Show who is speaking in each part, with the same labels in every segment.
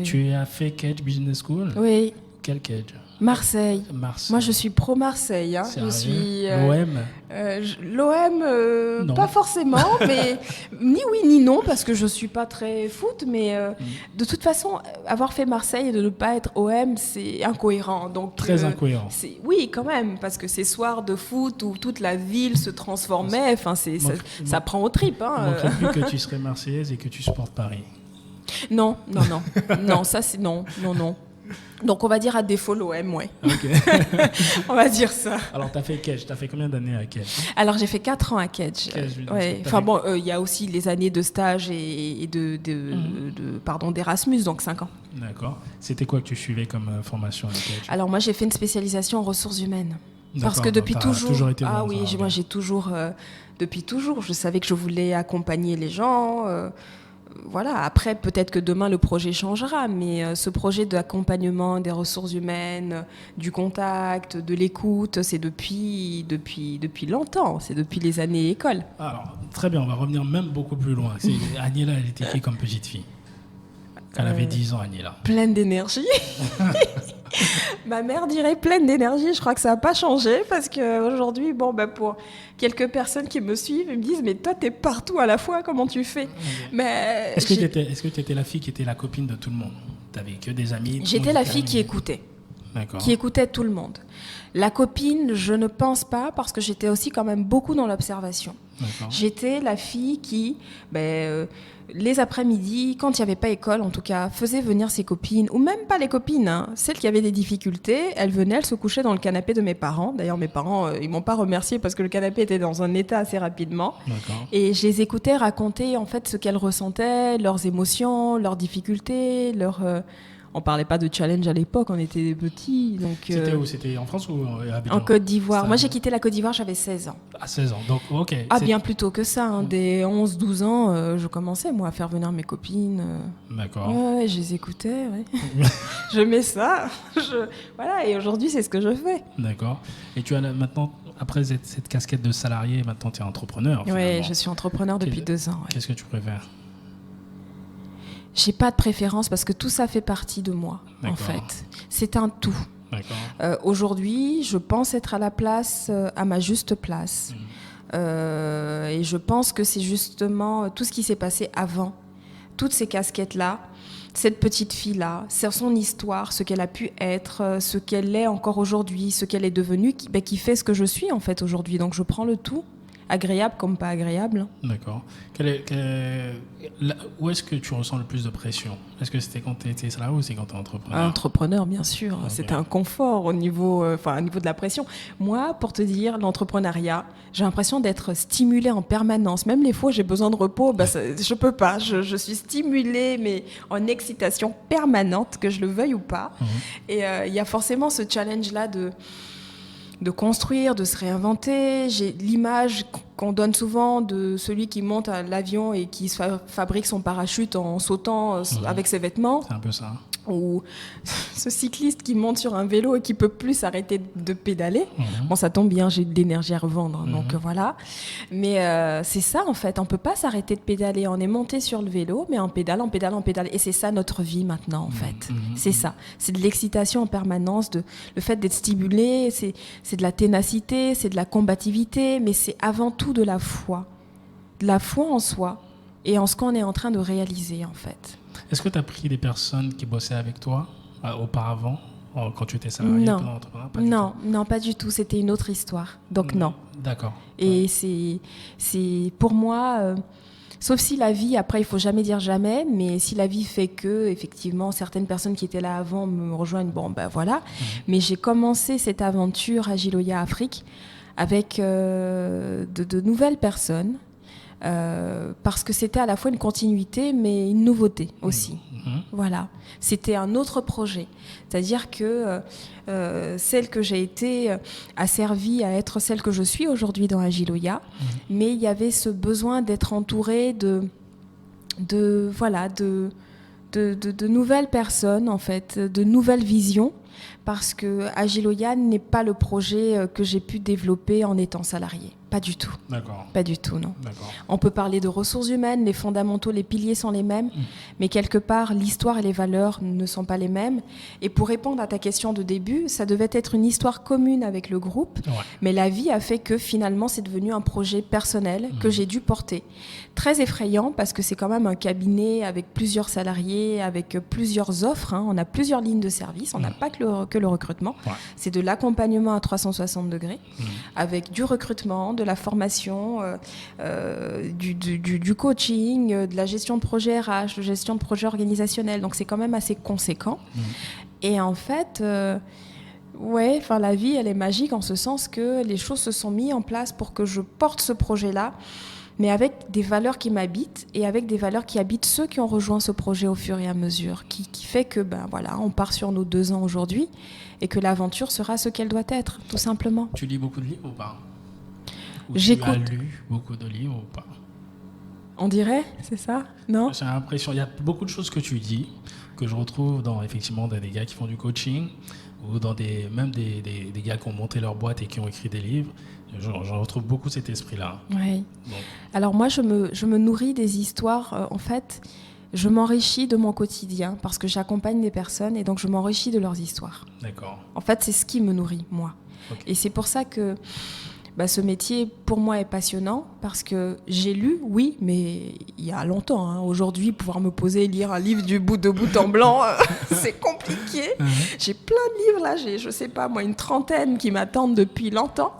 Speaker 1: Tu as fait Cage Business School?
Speaker 2: Oui.
Speaker 1: Quel Cage?
Speaker 2: Marseille.
Speaker 1: Marseille.
Speaker 2: Moi, je suis pro-Marseille. Hein. Je suis
Speaker 1: l'OM.
Speaker 2: L'OM, pas forcément, mais ni oui ni non, parce que je suis pas très foot. Mais de toute façon, avoir fait Marseille et de ne pas être OM, c'est incohérent. Donc,
Speaker 1: très incohérent.
Speaker 2: Oui, quand même, parce que ces soirs de foot où toute la ville se transformait, enfin, ça prend aux tripes. Hein.
Speaker 1: Il manquerait plus que tu serais marseillaise et que tu supportes Paris.
Speaker 2: Non, ça c'est non. Donc on va dire à défaut l'OM, ouais.
Speaker 1: Okay.
Speaker 2: On va dire ça.
Speaker 1: Alors tu as fait Cage, tu as fait combien d'années à Cage?
Speaker 2: Alors j'ai fait 4 ans à Cage. Ouais. Enfin bon, il y a aussi les années de stage et d'Erasmus, donc 5 ans.
Speaker 1: D'accord. C'était quoi que tu suivais comme formation à Cage?
Speaker 2: Alors moi j'ai fait une spécialisation en ressources humaines. Parce que
Speaker 1: depuis toujours été
Speaker 2: ah oui, moi j'ai toujours depuis toujours, je savais que je voulais accompagner les gens. Voilà, après peut-être que demain le projet changera, mais ce projet d'accompagnement des ressources humaines, du contact, de l'écoute, c'est depuis longtemps, c'est depuis les années école.
Speaker 1: Alors, très bien, on va revenir même beaucoup plus loin. Agnella, elle était qui comme petite fille? Elle avait 10 ans, Agnella.
Speaker 2: Pleine d'énergie. Ma mère dirait pleine d'énergie. Je crois que ça n'a pas changé parce qu'aujourd'hui, pour quelques personnes qui me suivent, ils me disent « Mais toi, t'es partout à la fois, comment tu fais ?» Mais
Speaker 1: Est-ce que tu étais la fille qui était la copine de tout le monde? Tu n'avais que des amis?
Speaker 2: J'étais la fille qui écoutait.
Speaker 1: D'accord. Qui
Speaker 2: écoutait tout le monde. La copine, je ne pense pas, parce que j'étais aussi quand même beaucoup dans l'observation.
Speaker 1: D'accord.
Speaker 2: J'étais la fille qui, les après-midi, quand il n'y avait pas école, en tout cas, faisait venir ses copines, ou même pas les copines, hein, celles qui avaient des difficultés, elles venaient, elles se couchaient dans le canapé de mes parents. D'ailleurs, mes parents, ils m'ont pas remercié parce que le canapé était dans un état assez rapidement.
Speaker 1: D'accord.
Speaker 2: Et je les écoutais raconter en fait ce qu'elles ressentaient, leurs émotions, leurs difficultés, On parlait pas de challenge à l'époque, on était petits. Donc,
Speaker 1: c'était où? C'était en France ou à Abidjan?
Speaker 2: En Côte d'Ivoire. Moi, j'ai quitté la Côte d'Ivoire, j'avais 16 ans.
Speaker 1: À 16 ans, donc ok.
Speaker 2: Bien plus tôt que ça. Hein. Dès 11-12 ans, je commençais, moi, à faire venir mes copines.
Speaker 1: D'accord.
Speaker 2: Ouais, je les écoutais, ouais. J'aimais ça. Voilà, et aujourd'hui, c'est ce que je fais.
Speaker 1: D'accord. Et tu as maintenant, après cette casquette de salarié, maintenant tu es entrepreneur.
Speaker 2: Oui, je suis entrepreneur depuis 2 ans. Ouais.
Speaker 1: Qu'est-ce que tu préfères?
Speaker 2: J'ai pas de préférence parce que tout ça fait partie de moi, en fait. C'est un tout. Aujourd'hui, je pense être à la place, à ma juste place. Et je pense que c'est justement tout ce qui s'est passé avant, toutes ces casquettes-là, cette petite fille-là, son histoire, ce qu'elle a pu être, ce qu'elle est encore aujourd'hui, ce qu'elle est devenue, qui fait ce que je suis en fait aujourd'hui. Donc je prends le tout. Agréable comme pas agréable.
Speaker 1: D'accord. Où est-ce que tu ressens le plus de pression? Est-ce que c'était quand tu étais salarié ou c'est quand tu es entrepreneur?
Speaker 2: Entrepreneur, bien sûr. Okay. C'était un confort au niveau de la pression. Moi, pour te dire, l'entrepreneuriat, j'ai l'impression d'être stimulée en permanence. Même les fois où j'ai besoin de repos, je peux pas. Je suis stimulée, mais en excitation permanente, que je le veuille ou pas. Et il y a forcément ce challenge-là de construire, de se réinventer. J'ai l'image qu'on donne souvent de celui qui monte à l'avion et qui fabrique son parachute en sautant avec ses vêtements.
Speaker 1: C'est un peu ça.
Speaker 2: Ou ce cycliste qui monte sur un vélo et qui peut plus s'arrêter de pédaler. Bon, ça tombe bien, j'ai de l'énergie à revendre, donc voilà. Mais c'est ça, en fait. On peut pas s'arrêter de pédaler. On est monté sur le vélo, mais on pédale. Et c'est ça notre vie maintenant, en fait. C'est ça. C'est de l'excitation en permanence. Le fait d'être stimulé, c'est de la ténacité, c'est de la combativité, mais c'est avant tout de la foi. De la foi en soi et en ce qu'on est en train de réaliser, en fait.
Speaker 1: Est-ce que tu as pris des personnes qui bossaient avec toi auparavant, quand tu étais salarié?
Speaker 2: Non, pas du tout. C'était une autre histoire. Donc non.
Speaker 1: D'accord.
Speaker 2: Et c'est pour moi, sauf si la vie, après il faut jamais dire jamais, mais si la vie fait que, effectivement, certaines personnes qui étaient là avant me rejoignent, voilà. Mais j'ai commencé cette aventure Agiloya Afrique avec de nouvelles personnes. Parce que c'était à la fois une continuité mais une nouveauté aussi. Voilà, c'était un autre projet, c'est-à-dire que celle que j'ai été a servi à être celle que je suis aujourd'hui dans Agiloya, mais il y avait ce besoin d'être entourée de nouvelles personnes, en fait, de nouvelles visions, parce que Agiloya n'est pas le projet que j'ai pu développer en étant salariée. pas du tout.
Speaker 1: D'accord.
Speaker 2: Pas du tout, non.
Speaker 1: D'accord.
Speaker 2: On peut parler de ressources humaines, les fondamentaux, les piliers sont les mêmes, mais quelque part, l'histoire et les valeurs ne sont pas les mêmes. Et pour répondre à ta question de début, ça devait être une histoire commune avec le groupe, mais la vie a fait que finalement, c'est devenu un projet personnel que j'ai dû porter. Très effrayant, parce que c'est quand même un cabinet avec plusieurs salariés, avec plusieurs offres. On a plusieurs lignes de service, on n'a pas que le recrutement. C'est de l'accompagnement à 360 degrés, avec du recrutement, de la formation, du coaching, de la gestion de projet RH, de gestion de projet organisationnel. Donc c'est quand même assez conséquent. Et en fait, la vie, elle est magique en ce sens que les choses se sont mises en place pour que je porte ce projet-là, mais avec des valeurs qui m'habitent et avec des valeurs qui habitent ceux qui ont rejoint ce projet au fur et à mesure, qui fait que on part sur nos 2 ans aujourd'hui et que l'aventure sera ce qu'elle doit être, tout simplement.
Speaker 1: Tu lis beaucoup de livres ou pas?
Speaker 2: J'écoute.
Speaker 1: Tu as lu beaucoup de livres ou pas?
Speaker 2: On dirait, c'est ça? Non?
Speaker 1: J'ai l'impression, il y a beaucoup de choses que tu dis que je retrouve effectivement dans des gars qui font du coaching ou dans des gars qui ont monté leur boîte et qui ont écrit des livres. J'en retrouve beaucoup cet esprit-là.
Speaker 2: Oui. Alors moi, je me nourris des histoires. En fait, je m'enrichis de mon quotidien parce que j'accompagne des personnes et donc je m'enrichis de leurs histoires.
Speaker 1: D'accord.
Speaker 2: En fait, c'est ce qui me nourrit, moi. Okay. Et c'est pour ça que ce métier, pour moi, est passionnant parce que j'ai lu, oui, mais il y a longtemps. Aujourd'hui, pouvoir me poser et lire un livre de bout en blanc, c'est compliqué. J'ai plein de livres, là, je sais pas, moi, une trentaine qui m'attendent depuis longtemps.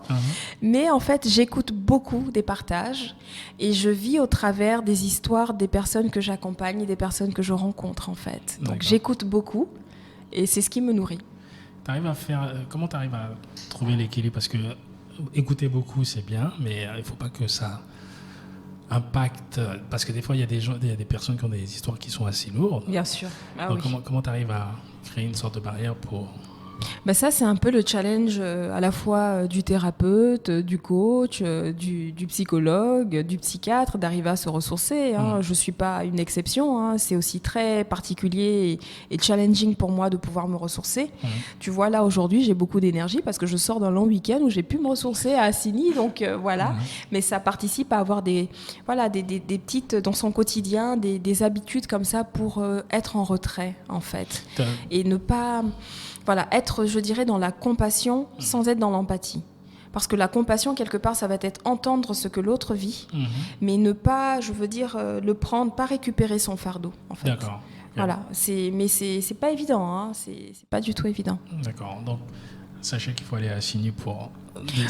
Speaker 2: Mais en fait, j'écoute beaucoup des partages et je vis au travers des histoires des personnes que j'accompagne et des personnes que je rencontre, en fait. Donc, j'écoute beaucoup et c'est ce qui me nourrit.
Speaker 1: Comment tu arrives à trouver l'équilibre? Parce que écouter beaucoup, c'est bien, mais il ne faut pas que ça impacte. Parce que des fois, il y a des personnes qui ont des histoires qui sont assez lourdes.
Speaker 2: Bien sûr.
Speaker 1: Donc, comment tu arrives à créer une sorte de barrière pour...
Speaker 2: Ça, c'est un peu le challenge à la fois du thérapeute, du coach, du psychologue, du psychiatre, d'arriver à se ressourcer. Je ne suis pas une exception. C'est aussi très particulier et challenging pour moi de pouvoir me ressourcer. Tu vois, là, aujourd'hui, j'ai beaucoup d'énergie parce que je sors d'un long week-end où j'ai pu me ressourcer à Assigny. Donc, voilà. Mais ça participe à avoir des petites, dans son quotidien, des habitudes comme ça pour être en retrait, en fait. Et ne pas... être, je dirais, dans la compassion sans être dans l'empathie. Parce que la compassion, quelque part, ça va être entendre ce que l'autre vit, mais ne pas, je veux dire, le prendre, pas récupérer son fardeau, en fait.
Speaker 1: D'accord.
Speaker 2: Voilà. Mais c'est pas évident, c'est pas du tout évident.
Speaker 1: D'accord. Donc, sachez qu'il faut aller à Assigny pour...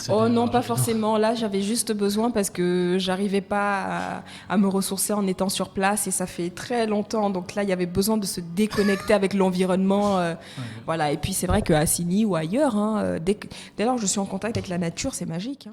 Speaker 2: Oh non, pas forcément. Là, j'avais juste besoin parce que j'arrivais pas à me ressourcer en étant sur place et ça fait très longtemps. Donc là, il y avait besoin de se déconnecter avec l'environnement. Voilà. Et puis, c'est vrai qu'à Assigny ou ailleurs, dès lors que je suis en contact avec la nature, c'est magique.